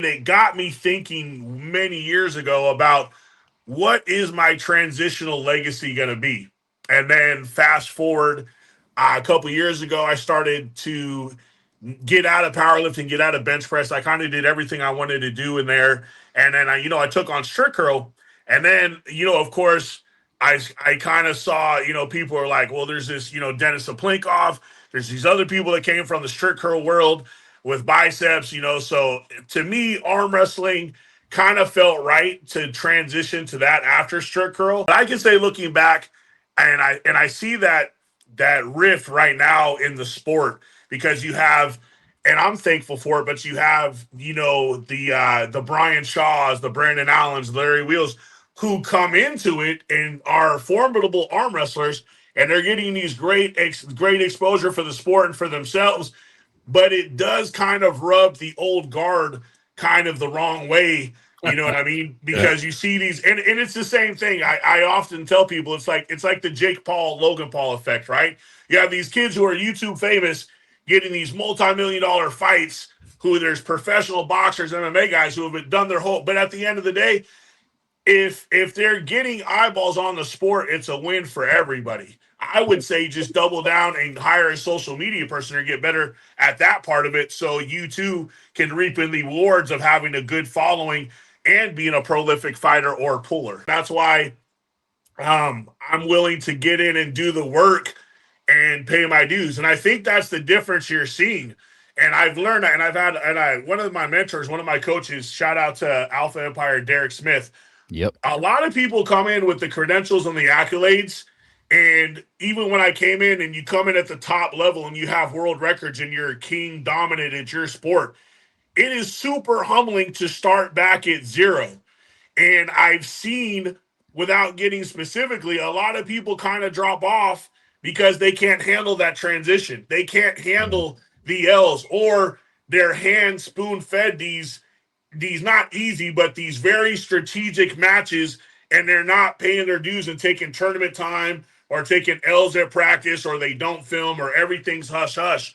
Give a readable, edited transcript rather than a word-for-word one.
It got me thinking many years ago about what is my transitional legacy going to be. And then fast forward a couple years ago, I started to get out of powerlifting, get out of bench press. I kind of did everything I wanted to do in there. And then I took on strict curl. And then, of course, I kind of saw, people are like, well, there's this, Dennis Saplinkoff. There's these other people that came from the strict curl world with biceps, So to me, arm wrestling kind of felt right to transition to that after strict curl. But I can say looking back, and I see that rift right now in the sport because you have, and I'm thankful for it, but you have, the Brian Shaws, the Brandon Allens, Larry Wheels, who come into it and are formidable arm wrestlers, and they're getting these great exposure for the sport and for themselves. But it does kind of rub the old guard kind of the wrong way. You know what I mean? Yeah. Because you see these, and it's the same thing. I often tell people it's like the Jake Paul, Logan Paul effect, right? You have these kids who are YouTube famous getting these multi-million-dollar fights, who there's professional boxers, MMA guys who have done their whole, but at the end of the day, if they're getting eyeballs on the sport, it's a win for everybody. I would say just double down and hire a social media person or get better at that part of it so you too can reap in the rewards of having a good following and being a prolific fighter or puller. That's why I'm willing to get in and do the work and pay my dues. And I think that's the difference you're seeing. And I've learned that, and one of my mentors, one of my coaches, shout out to Alpha Empire, Derek Smith. Yep. A lot of people come in with the credentials and the accolades. And even when I came in and you come in at the top level and you have world records and you're king dominant at your sport, it is super humbling to start back at zero. And I've seen, without getting specifically, a lot of people kind of drop off because they can't handle that transition. They can't Mhm. handle the L's, or their hand spoon fed these not easy, but these very strategic matches, and they're not paying their dues and taking tournament time or taking L's at practice, or they don't film, or everything's hush hush.